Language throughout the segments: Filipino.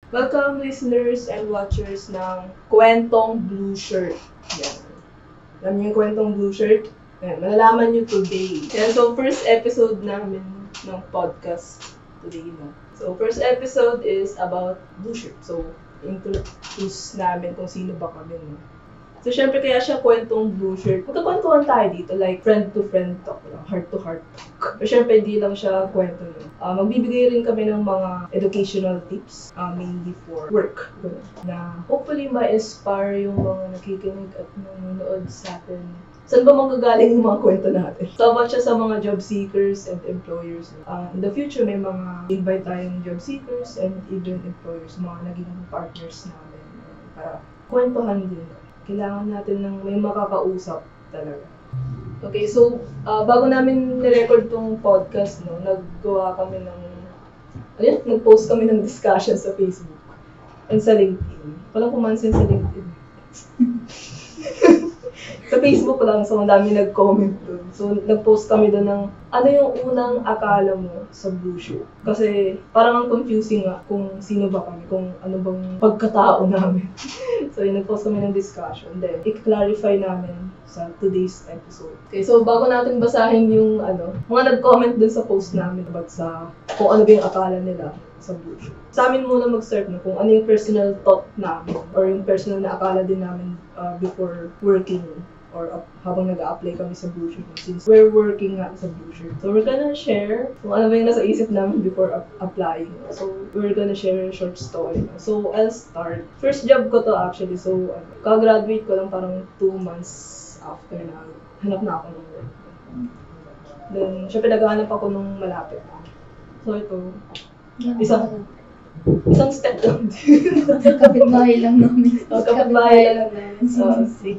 Welcome listeners and watchers ng Kwentong Blue Shirt. Yan. Alam niyo yung Kwentong Blue Shirt? Yan, malalaman niyo today. Yan, so first episode namin ng podcast today. No? So first episode is about Blue Shirt. So introduce namin kung sino ba kami. No? So, syempre, kaya siya Kwentong Blue Shirt. Magkakwentuhan tayo dito, like friend-to-friend talk lang, heart-to-heart talk. Pero syempre, hindi lang siya kwento yun. Magbibigay rin kami ng mga educational tips, mainly for work. Na hopefully, ma-inspire yung mga nakikinig at nanonood sa atin. Saan ba manggagaling yung mga kwento natin? So, about siya sa mga job seekers and employers. In the future, may mga invite tayong job seekers and even employers, mga naging partners namin. Para kwentuhan din. Kailangan natin ng may makakausap talaga. Okay, so bago namin nirecord tong podcast, no, nag-post kami ng discussion sa Facebook and sa LinkedIn. Walang pumansin sa LinkedIn. Sa Facebook lang, so madami nag-comment doon. So nag-post kami doon ng ano yung unang akala mo sa Blue Shirt. Kasi parang ang confusing nga kung sino ba kami, kung ano bang pagkatao namin. So yun, nag-post kami ng discussion. Then, i-clarify namin sa today's episode. Okay, so bago natin basahin yung mga nag-comment dun sa post namin about sa kung ano ba yung akala nila sa Blue Shirt. Sa amin muna mag-start na kung ano yung personal thought namin or yung personal na akala din namin before working or habang nag-a-apply kami sa Blue Shirt since we're working nga sa Blue Shirt. So we're gonna share kung ano ba yung nasa isip namin before applying. So we're gonna share a short story. So I'll start. First job ko to actually. So ka-graduate ko lang parang 2 months after na hanap na ako ng work. Then syempre naghahanap ako nung malapit. So ito, isang step down. Kapit-bahay lang namin. Kapit-bahay lang namin.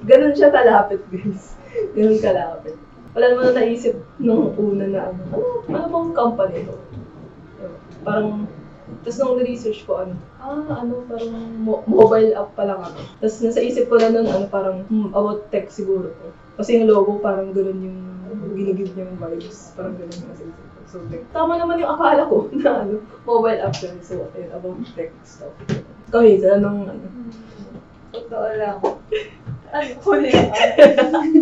Ganun siya kalapit, guys. Ganun kalapit. Wala naman na naisip nung una na ano bang company to? Parang, tapos nung research ko, parang mobile app pa lang ako. Tapos nasa isip ko na nun, parang about tech siguro to. Kasi yung logo, parang ganun yung ginigib niya yung vibes. Parang ganun yung nasa isip ko. So, tama naman yung akala ko na mobile app yun. So, about tech stuff. Ikaw, Hazel, anong Totoo lang. Huli.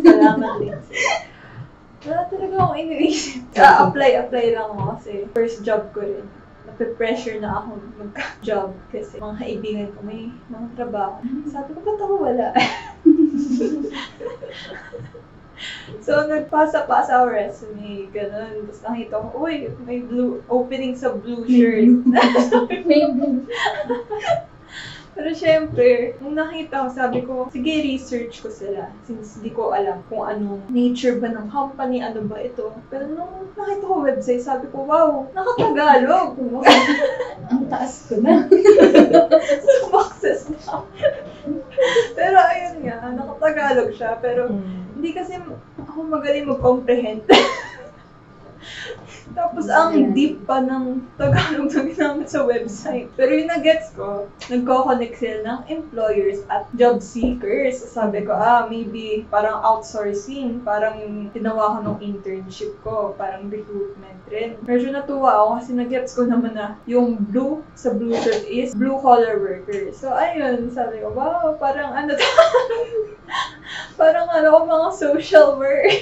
Salamat din. Wala talaga akong iniisip. Apply lang ako kasi first job ko rin. Nape-pressure na ako mag-job kasi mga kaibigan ko may mga trabaho. Sabi ko, ba't ako wala? So, nagpasa-pasa ako resume, ganun. Tapos nakita ko, uy, may opening sa Blue Shirt. May blue. Pero syempre, nung nakita ko, sabi ko, sige, research ko sila. Since di ko alam kung anong nature ba ng company, ano ba ito. Pero nung nakita ko website, sabi ko, wow, nakatagalog. Ang taas ko na. Sumakses na. Pero ayun nga, nakatagalog siya. Pero hindi kasi ako magaling mag-comprehend. Tapos ang deep pa ng Tagalog na ginamit sa website. Pero yung na-gets ko, nagko-connect sila ng employers at job seekers. Sabi ko, maybe parang outsourcing, parang yung tinawa ko ng internship ko, parang recruitment rin. Medyo natuwa ako kasi na-gets ko naman na yung blue sa Blue Shirt is blue-collar workers. So ayun, sabi ko, wow, parang parang mga social work.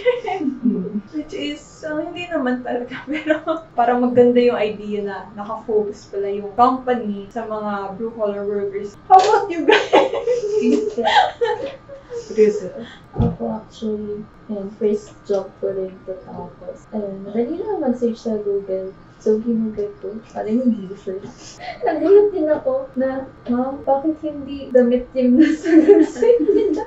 Which is, hindi naman talaga. Pero parang maganda yung idea na nakafocus pala yung company sa mga blue-collar workers. How about you guys? Ako actually, first job ko rin to tapos. Madali lang mag-search sa Google. So, ginugol ko, parang yung Blue Shirt. Nagulat din ako na, bakit hindi damit yung nasa website nila?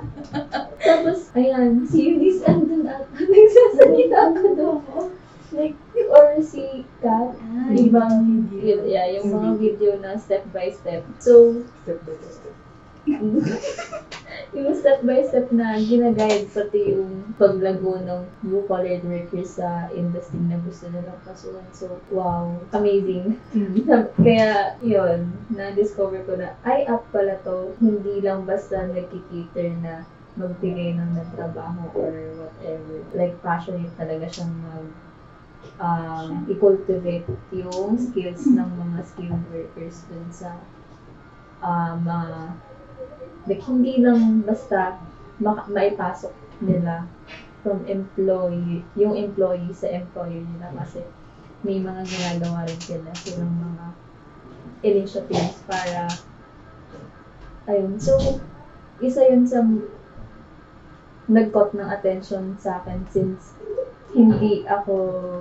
Tapos, ayan, si Eunice andun at nagsasalita ako doon. Like, or si Kat, ibang video, yung mga video na step by step. So, yung step by step na ginaguide pati yung paglago ng blue-collar workers sa industry na gusto nilang kasuhan. So, wow, amazing. Kaya, yun, na-discover ko na, app pala to, hindi lang basta nagkikater na magbigay ng trabaho or whatever. Like, passionate talaga siyang i-cultivate yung skills ng mga skilled workers dun sa like, hindi lang basta maipasok nila from yung employee sa employer nila kasi may mga ginagawa rin sila silang mga initiatives para ayun. So, isa yun sa nag-caught ng attention sa akin since hindi ako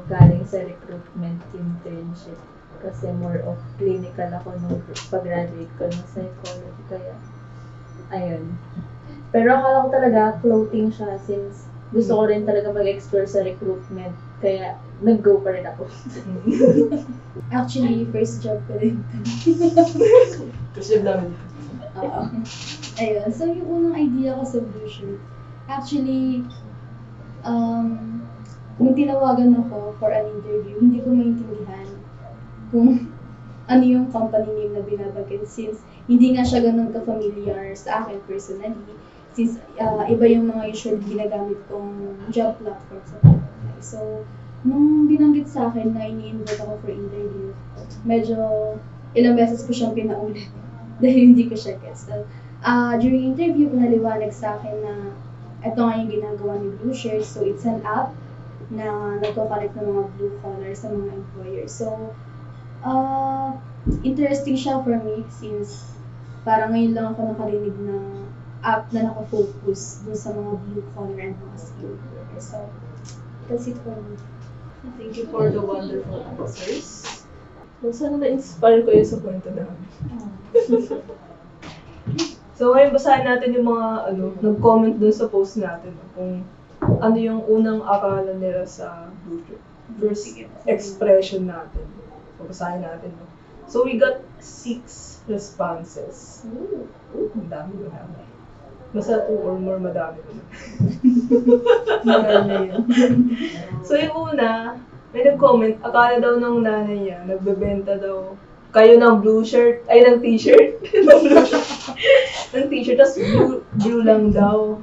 galing sa recruitment internship kasi more of clinical ako nung pag-graduate ko ng psychology kaya ayun. Pero akala ko talaga clothing siya since gusto ko rin talaga mag-explore sa recruitment kaya nag-go pa rin ako. Actually, first job ko rin. Kasi namin. Oo. Ayun. So, yung unang idea ko sa Blue Shirt, actually, nung tinawagan ako for an interview, hindi ko maintindihan kung ano yung company name na binabanggit since hindi nga siya ganun ka-familiar sa akin personally since iba yung mga usual ginagamit kong job platform sa company. So, nung binanggit sa akin na ini-invite ako for interview, medyo ilang beses ko siyang pinaulit dahil hindi ko siya gets. So, during interview, pinaliwanag sa akin na ito nga yung ginagawa ni Blue Shirt. So, it's an app na nagko-connect ng mga blue collar sa mga employers. So, interesting siya for me since parang ngayon lang ako nakarinig na app na nakafocus dun sa mga blue collar and mga skilled workers. So, that's it for me. Thank you for the wonderful answers. So, sana na-inspire ko yun sa kwento namin. So, ngayon basahin natin yung mga nag-comment dun sa post natin kung ano yung unang akala nila sa Blue Shirt. First expression natin. So, basahin natin. So, we got 6 responses. Ang dami. Basta 2 or more, madami ko na. So, yung una, may nag-comment, akala daw ng nanay niya, nagbebenta daw kayo ng blue shirt, ay ng t-shirt. ng t-shirt, tapos blue lang daw.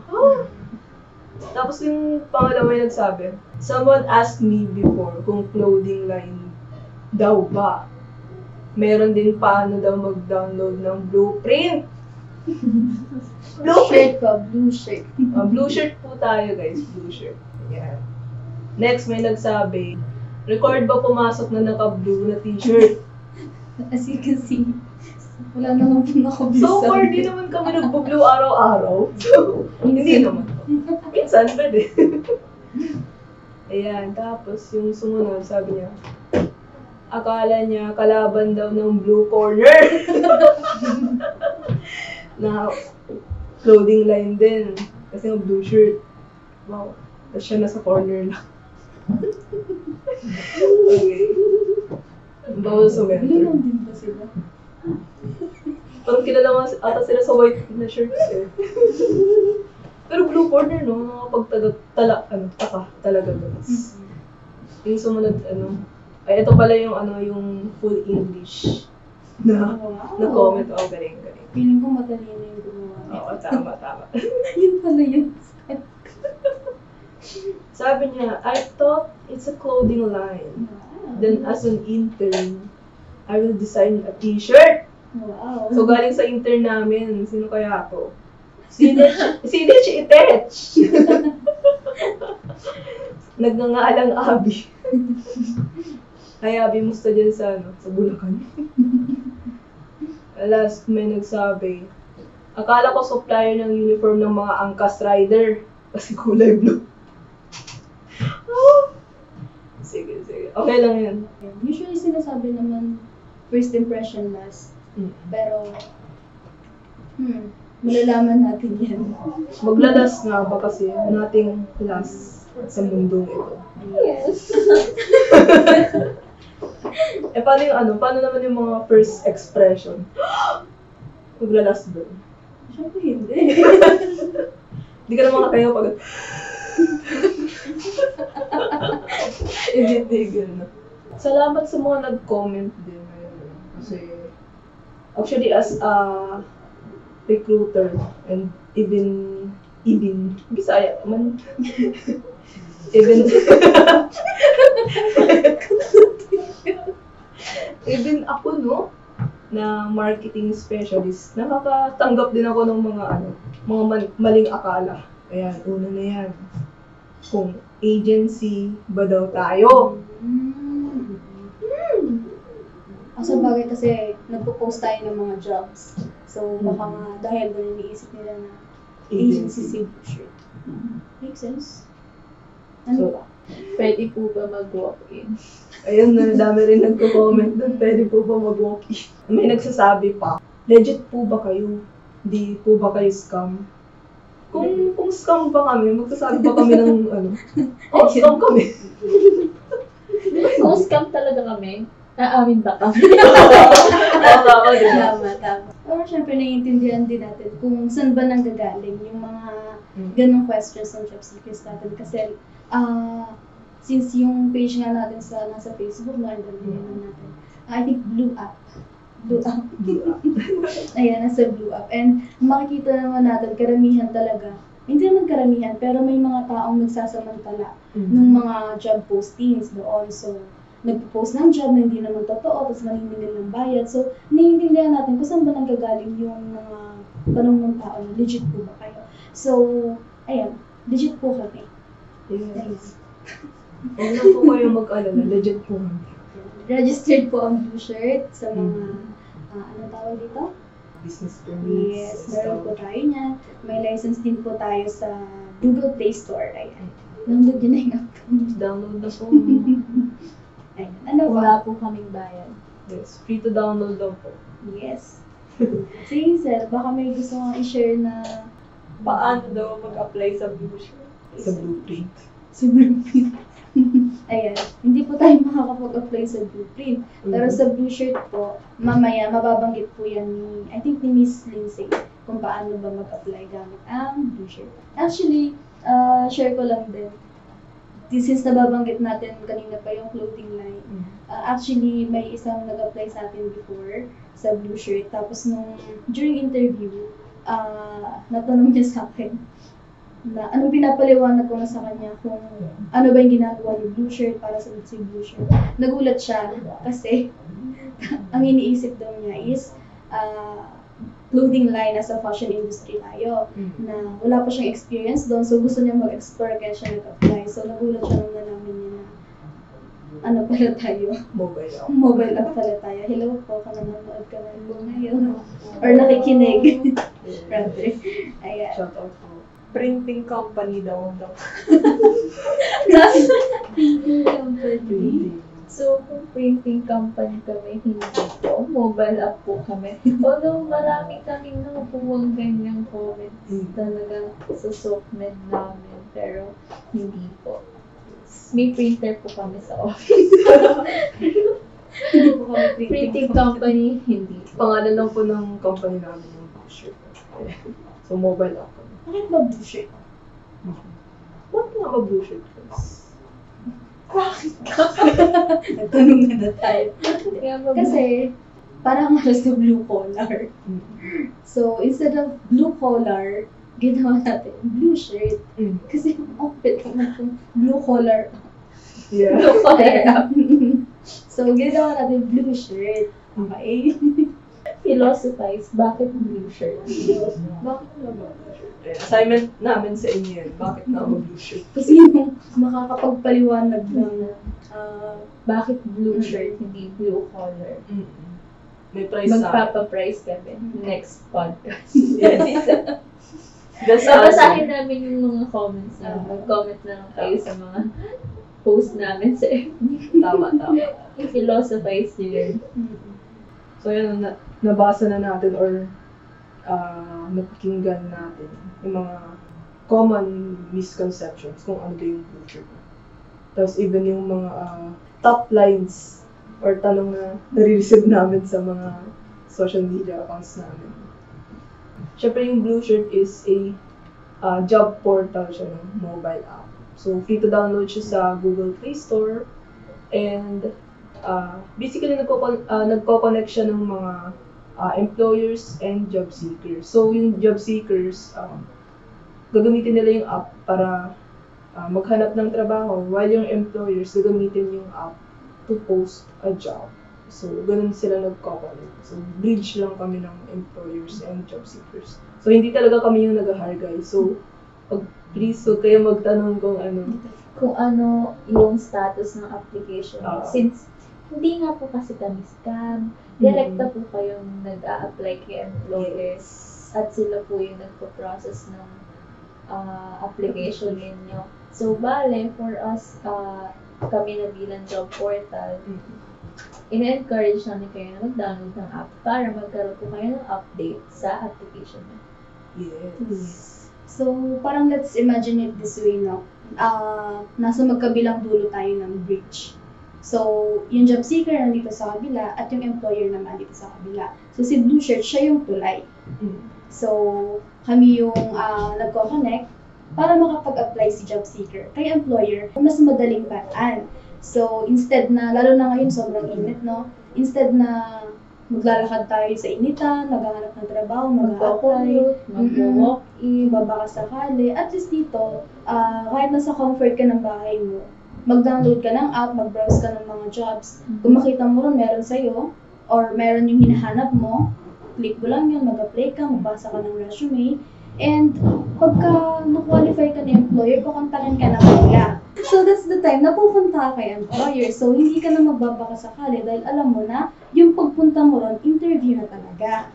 Tapos yung pangalawa yung nagsabi, someone asked me before kung clothing line daw ba. Meron din paano daw mag-download ng blueprint. Blue shirt ko, blue shirt. Blue shirt po tayo guys, blue shirt. Yan. Next, may nagsabi, record ba pumasok na naka-blue na t-shirt? As you can see, wala naman po naka-blue. So far, di naman kami nagpo-blue araw-araw. So, hindi naman. Minsan, pwede. Ayan, tapos yung sumunod, sabi niya, akala niya kalaban daw ng blue corner. Na clothing line din. Kasi yung blue shirt. Wow. Tapos siya nasa corner lang. Okay. Bawal sa winter. Ganun din ba sila? Parang kilala ata sila sa white na shirts eh. Pero blue corner, no? Nakapagtaka talaga guys. Yung sumunod, ay ito pala yung full English na comment. Oh, galing. Feeling ko matalino yung gumawa. Oo, tama. Yun pala yun. Sabi niya, I thought it's a clothing line. Then as an intern, I will design a t-shirt. Wow. So galing sa intern namin, sino kaya ako? Si Ditch Itech! Nagngangalang Abi. Ay, Abi, musta dyan sa Bulacan? Last, may nagsabi, akala ko supplier ng uniform ng mga Angkas Rider kasi kulay blue. Sige. Okay lang yan. Usually sinasabi naman, first impression last. Pero, malalaman natin yan. Maglalas nga ba kasi nating last sa mundong ito. Yes. Paano naman yung mga first expression? Maglalas doon. Siyempre hindi. Hindi ka naman kakayo pag... Hindi, na. Salamat sa mga nag-comment din. Kasi, actually, as a recruiter and even Bisaya man. Even ako, no? na marketing specialist, nakakatanggap din ako ng mga maling akala. Ayan, una na yan. Kung agency ba daw tayo? Sa bagay kasi nagpo-post tayo ng mga jobs. So, baka nga dahil doon iniisip nila na agency si Blueshirt. Makes sense. Ano So, ba? Pwede po ba mag-walk-in? Ayun, dami rin nagko-comment doon, pwede po ba mag-walk-in? May nagsasabi pa, legit po ba kayo? Hindi po ba kayo scam? Kung scam ba kami, magsasabi ba kami ng scam kami. Kung scam talaga kami, aamin ba kami? Tama din. Tama. Pero syempre naiintindihan din natin kung saan ba nanggagaling yung mga ganong questions ng job seekers natin. Kasi since yung page nga natin nasa Facebook, na-interview natin. I think Blue Up. Ayan, nasa Blue Up. And makikita naman natin, karamihan talaga. Hindi naman karamihan, pero may mga taong nagsasamantala ng mga job postings doon. So, nagpo-post ng job na hindi naman totoo, tapos maningil ng bayad. So, naiintindihan natin kung saan ba nanggagaling yung mga tanong ng tao na legit po ba kayo. So, ayan, legit po kami. Yes. Huwag na po kayo mag-alala, legit po. Registered po ang Blueshirt sa mga, ano tawag dito? Business permits. Yes, meron po tayo niyan. May license din po tayo sa Google Play Store. Ayan. Download yun na yung app. Download na po. Ayan. Ano ba? Wala po kaming bayan. Yes, free to download daw po. Yes. Sige, sir. Baka may gusto kong i-share na Paano daw mag-apply sa Blueshirt? Sa blueprint. sa Blueprint. Ayan. Hindi po tayo makakapag-apply sa Blueprint. Pero sa Blueshirt po, mamaya mababanggit po yan I think ni Miss Lindsay kung paano ba mag-apply gamit ang Blueshirt. Actually, share ko lang din. Since nababanggit natin kanina pa yung clothing line, actually may isang nag-apply sa atin before sa Blueshirt. Tapos during interview, natanong niya sa akin na anong pinapaliwanag ko na sa kanya kung ano ba yung ginagawa ni Blueshirt para sa si Blueshirt. Nagulat siya kasi ang iniisip daw niya is clothing line nasa fashion industry tayo na wala pa siyang experience doon, so gusto niya mag-explore kaya siya nag-apply. So nagulat siya nung nalaman niya na ano pala tayo, mobile app pala tayo. Hello po, kung nanonood ka na po ngayon or nakikinig. Rather. Ayan. Shout out po. Printing company daw. Printing. So, kung printing company kami, hindi po. Mobile app po kami. Although marami kaming nakukuhang ganyang comments talaga sa softmed namin. Pero, hindi po. May printer po kami sa office. Hindi po kami Printing company, hindi. Pangalan lang po ng company namin yung Blueshirt. So, mobile app kami. Bakit ba Blueshirt? Bakit nga ba Blueshirt guys? Nagtanong na tayo. Kaya ba- Kasi, parang halos na blue collar. So, instead of blue collar, ginawa natin blue shirt. Kasi outfit naman kung blue collar. Yeah. Blue collar app. So, ginawa natin blue shirt. Okay? Philosophize, bakit blue shirt? Bakit nga ba Blueshirt? Assignment namin sa inyo yun. Bakit nga ba Blueshirt? Kasi yung makakapagpaliwanag ng Bakit blue shirt, hindi blue collar? May price sa Magpapaprice kami. Next podcast. Yes. Just Babasahin namin yung mga comments na. Mag-comment na lang kayo sa mga post namin sa FB. Tama. I-philosophize nyo yun. So yun, nabasa na natin or napakinggan natin yung mga common misconceptions kung ano ba yung Blueshirt. Tapos even yung mga top lines or tanong na nare-receive namin sa mga social media accounts namin. Siyempre yung Blueshirt is a job portal siya ng mobile app. So free to download siya sa Google Play Store and basically nagko-connect siya ng mga employers and job seekers. So yung job seekers, gagamitin nila yung app para maghanap ng trabaho while yung employers gagamitin yung app to post a job. So, ganun sila nagkakalit. So, bridge lang kami ng employers and job seekers. So, hindi talaga kami yung nag-hire, guys. So, please, huwag kayo magtanong Kung ano yung status ng application. Oo. Since hindi nga po kasi kami scam, direkta po kayong nag-a-apply kay employers at sila po yung nagpo-process ng application ninyo. So, bale, for us, kami na bilang job portal, ina-encourage namin kayo na mag-download ng app para magkaroon po kayo ng update sa application nyo. Yes. So, parang let's imagine it this way, no? Nasa magkabilang dulo tayo ng bridge. So, yung job seeker nandito sa kabila at yung employer naman dito sa kabila. So, si Blue Shirt, siya yung tulay. So, kami yung nagko-connect para makapag-apply si job seeker kay employer mas madaling paraan. So, instead na, lalo na ngayon sobrang init, no? Instead na maglalakad tayo sa initan, maghahanap ng trabaho, mag-apply, mag-walk-in, baba ka sakali. At least dito, kahit nasa comfort ka ng bahay mo, mag-download ka ng app, mag-browse ka ng mga jobs. Kung makita mo rin meron sa'yo, or meron yung hinahanap mo, click mo lang yun, mag-apply ka, magbasa ka ng resume, and pagka na-qualify ka ng employer, kukontakin ka na kanila. So that's the time na pupunta ka kay employer. So hindi ka na magbabaka sakali dahil alam mo na yung pagpunta mo ron, interview na talaga.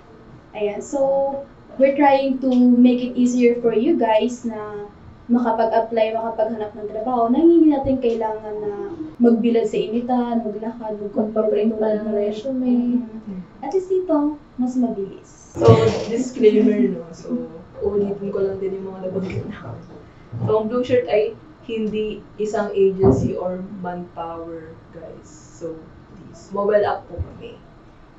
Ayan, so we're trying to make it easier for you guys na makapag-apply, makapaghanap ng trabaho na hindi natin kailangan na magbilad sa initan, maglakad, magpaprint pa ng resume. At least dito, mas mabilis. So, disclaimer, no? So, ulitin ko lang din yung mga nabanggit namin. So, ang Blue Shirt ay hindi isang agency or manpower, guys. So, please, mobile app po kami.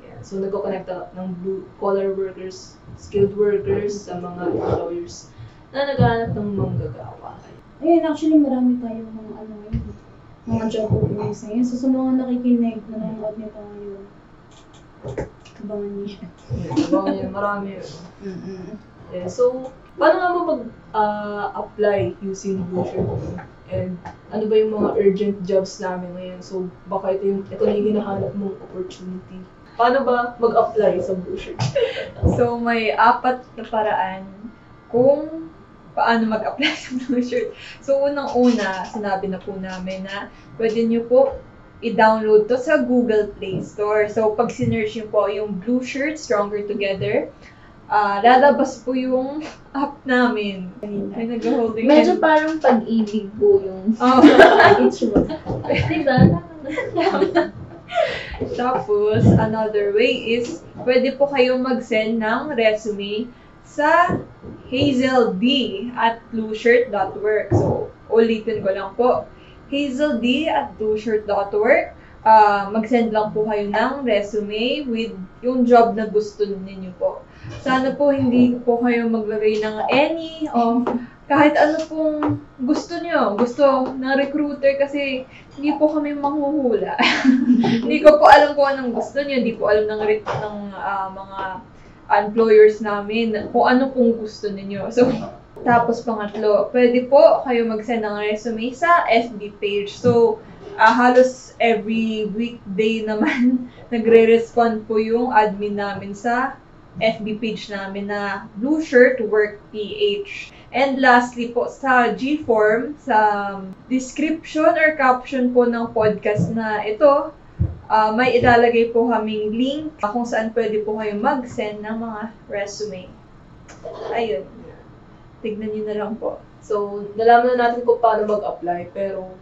Yeah. So, nagko-connect ng blue-collar workers, skilled workers sa mga employers na naghahanap ng manggagawa. Ayun, actually, marami tayong mga job openings ngayon. So, sa mga nakikinig, nanonood nito ngayon, abangan niyo. Abangan niyo, marami yun. Yeah, so, paano nga mo mag-apply using Blue Shirt? And ano ba yung mga urgent jobs namin ngayon? So, baka ito na yung hinahanap mong opportunity. Paano ba mag-apply sa Blue Shirt? So, may 4 na paraan kung paano mag-apply sa Blue Shirt. So, unang-una, sinabi na po namin na pwede nyo po i-download to sa Google Play Store. So, pag sinerch nyo po yung Blue Shirt, Stronger Together, lalabas po yung app namin. Ay, nag-holding Medyo parang pag-ibig po yung itsura. Diba? Tapos, another way is, pwede po kayong mag-send ng resume sa hazelD@blueshirt.work. So, ulitin ko lang po. hazelD@blueshirt.work. Mag-send lang po kayo ng resume with yung job na gusto ninyo po. Sana po hindi po kayo maglagay ng any of kahit ano pong gusto nyo. Gusto ng recruiter kasi hindi po kami manghuhula. Hindi ko po alam kung anong gusto nyo. Hindi po alam ng mga employers namin kung ano pong gusto ninyo. So, tapos pangatlo, pwede po kayo mag-send ng resume sa FB page. So, halos every weekday naman nagre-respond po yung admin namin sa FB page namin na Blue Shirt Work PH. And lastly po, sa G-Form, sa description or caption po ng podcast na ito, may ilalagay po kaming link kung saan pwede po kayo mag-send ng mga resume. Ayun. Tignan nyo na lang po. So, nalaman na natin kung paano mag-apply, pero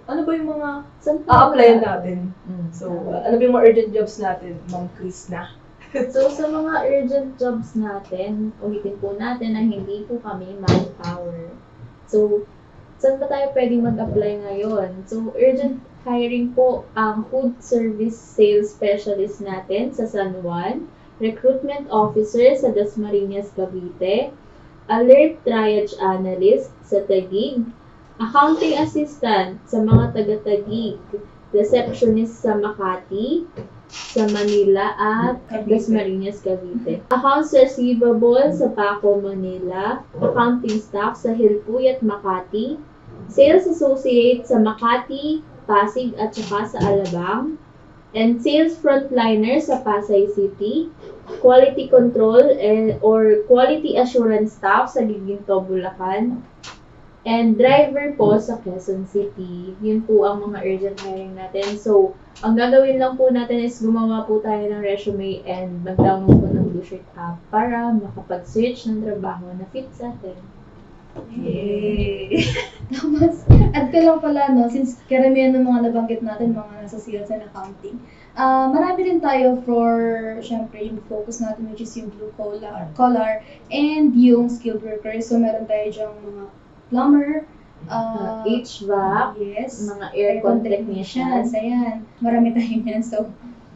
ano ba yung mga Saan po a-applyan natin? So, ano ba yung mga urgent jobs natin, Ma'am Chris na? So, sa mga urgent jobs natin, ulitin po natin na hindi po kami manpower. So, saan ba tayo pwedeng mag-apply ngayon? So, urgent hiring po ang food service sales specialist natin sa San Juan, recruitment officer sa Dasmariñas, Cavite, alert triage analyst sa Taguig, accounting assistant sa mga taga-Taguig, receptionist sa Makati, sa Manila at Dasmariñas, Cavite. Accounts receivable sa Paco, Manila. Accounting staff sa Hilpuyat, Makati. Sales associate sa Makati, Pasig at saka sa Alabang. And sales frontliner sa Pasay City, quality control or quality assurance staff sa Giginto, Bulacan, and driver po sa Quezon City. Yun po ang mga urgent hiring natin. So, ang gagawin lang po natin is gumawa po tayo ng resume and mag-download po ng Blueshirt app para makapag-search ng trabaho na fit sa atin. Yay! Tapos, add ko lang pala, no, since karamihan ng mga nabanggit natin, mga nasa sales and accounting, marami rin tayo for, syempre, yung focus natin, which is yung blue collar, and yung skilled workers. So, meron tayo dyang mga plumber, HVAC, yes, mga aircon technicians. ayan. Marami tayo yan. So,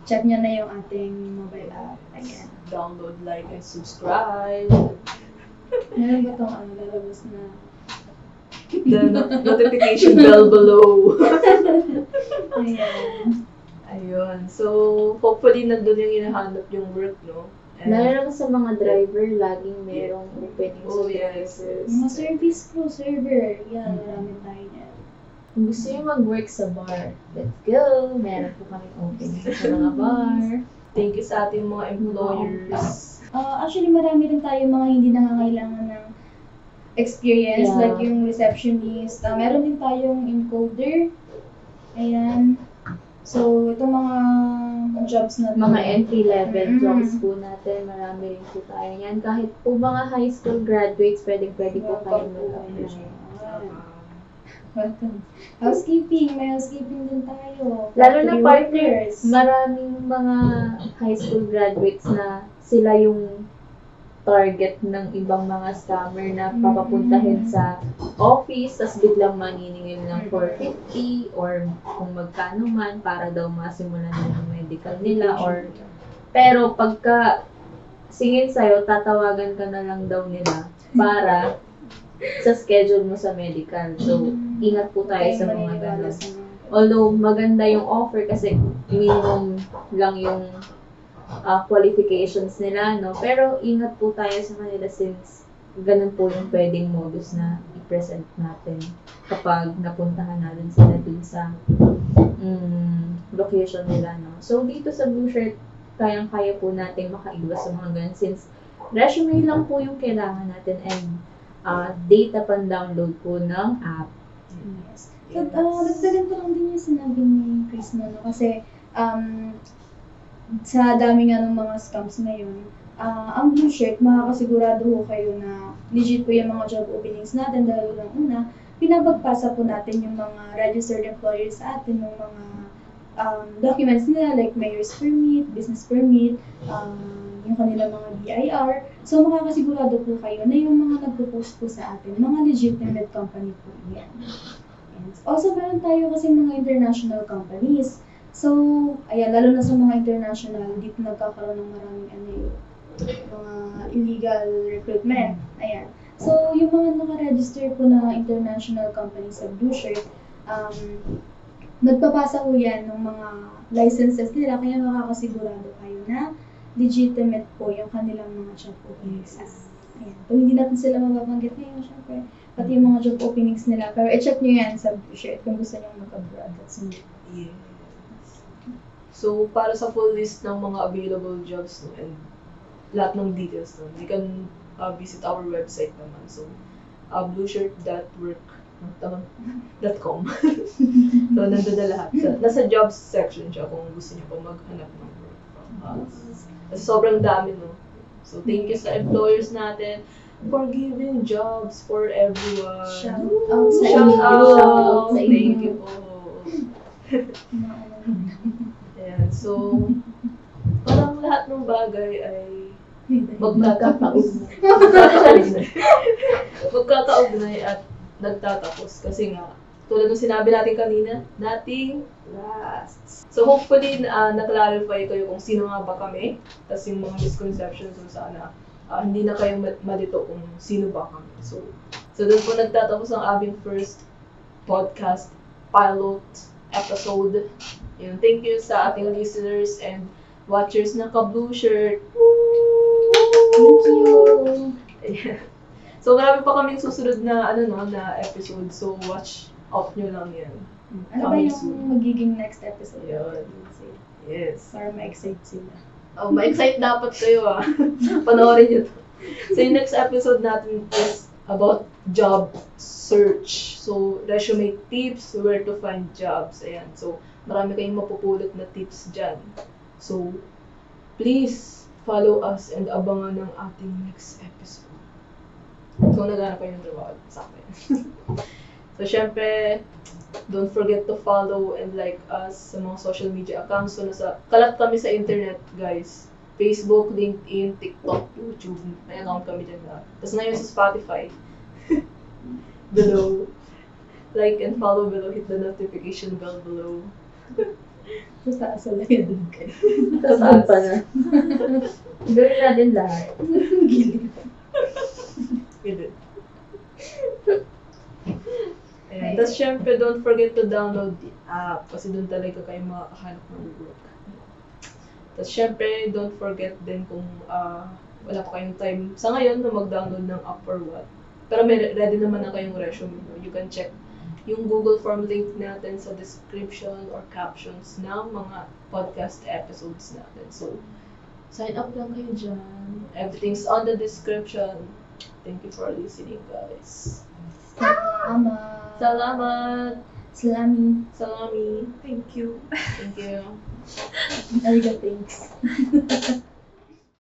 check nyo na yung ating mobile app. Ayan. Download, like, and subscribe. Meron ba itong lalabas na? The notification bell below. Ayan. Ayun. So, hopefully, nandun yung hinahanap yung work, no? And, Meron sa mga driver, laging merong opening Oh, sa yes. services. Mga service crew, server. Yan, marami tayo yan. Kung gusto nyo mag-work sa bar, let's go! Meron po kami opening sa mga bar. thank you sa ating mga employers. Actually, marami rin tayo mga hindi nangangailangan ng experience, Yeah. like yung receptionist. Meron din tayong encoder. Ayan. So, itong mga jobs na Mga entry-level Mm. jobs po natin, marami rin po tayo yan. Kahit po mga high school graduates, pwede po kayo mag-apply. Welcome. Housekeeping, may housekeeping din tayo. Lalo na Factory partner, workers. maraming mga high school graduates na sila yung target ng ibang mga scammer na papapuntahin sa office, tas biglang maniningil ng 450 or kung magkano man para daw masimulan na yung medical nila or pero pagka singin sa'yo, tatawagan ka na lang daw nila para sa schedule mo sa medical. So, ingat po tayo sa mga ganun. Although maganda yung offer kasi minimum lang yung qualifications nila, no? Pero ingat po tayo sa kanila since ganun po yung pwedeng modus na i-present natin kapag napuntahan natin sila dun sa location nila, no? So, dito sa Blueshirt, kayang-kaya po natin makaiwas sa mga ganun since resume lang po yung kailangan natin and data pan-download po ng app. Yes. So, dagdagan ko lang din yung sinabi ni Chris no? Kasi, sa dami nga ng mga scams ngayon, ang Blueshirt, makakasigurado ho kayo na legit po yung mga job openings natin dahil lang una, pinapagpasa po natin yung mga registered employers sa atin, yung mga documents nila like mayor's permit, business permit, yung kanilang mga BIR. So, makakasigurado po kayo na yung mga nagpo-post po sa atin, mga legitimate company po yan. And also, meron tayo kasi mga international companies. So, ayan, lalo na sa mga international, dito nagkakaroon ng maraming mga illegal recruitment. Ayan. So, yung mga naka-register po na international companies sa Blueshirt, nagpapasa po yan ng mga licenses nila, kaya makakasigurado kayo na legitimate po yung kanilang mga job openings. Ayan. Kung hindi natin sila mababanggit ngayon, syempre, pati yung mga job openings nila. Pero i-check nyo yan sa Blueshirt kung gusto nyo mag-abroad. That's me. Yes. So, para sa full list ng mga available jobs no, and lahat ng details no, you can visit our website naman. So, blueshirt.work.com. So, nandun na lahat. Nasa jobs section siya kung gusto niyo pa maghanap ng work from us. Kasi sobrang dami, no? So, thank you sa employers natin for giving jobs for everyone. Shout out sa Shout inyo. out! Shout out sa inyo. Thank you po. Ayan, so, parang lahat ng bagay ay magkakaugnay at nagtatapos. Kasi nga, tulad ng sinabi natin kanina, nothing lasts. So hopefully, na-clarify kayo kung sino nga ba kami, tapos yung mga misconceptions kung sana hindi na kayo malito kung sino ba kami. So doon po nagtatapos ang aming first podcast pilot episode. Yun, thank you sa ating listeners and watchers ng Ka-Blueshirt. Thank you. Ayan. So marami pa kaming susunod na na episode. So watch out nyo lang yan. Ano ba Coming yung soon. magiging next episode? Ayun. Yes. Para ma-excite sila. Oh, ma-excite dapat kayo ah. Panoorin nyo to. So, yung next episode natin is about job search. So, resume tips, where to find jobs. Ayan. So, marami kayong mapupulot na tips dyan. So, please follow us and abangan ng ating next episode. So, naghanap kayo ng trabaho sa akin. So, syempre, don't forget to follow and like us sa mga social media accounts. So, kalat kami sa internet, guys. Facebook, LinkedIn, TikTok, YouTube. May account kami dyan na. Tapos ngayon sa Spotify. Below. Like and follow below. Hit the notification bell below. Sa taas sa lagay doon kayo. Tapos pa na. Gawin natin lahat. Gilid. Ganun. Ayan. Tapos syempre, don't forget to download the app. Kasi doon talaga kayo makakahanap ng work. Tapos syempre, don't forget din kung wala pa kayong time sa ngayon na mag-download ng app or what. Pero may ready naman na kayong resume. No? You can check yung Google Form link natin sa description or captions ng mga podcast episodes natin. So, sign up lang kayo dyan. Everything's on the description. Thank you for listening, guys. Salamat. Salamat! Salami. Salami! Thank you. Thank you. Arigato, thanks.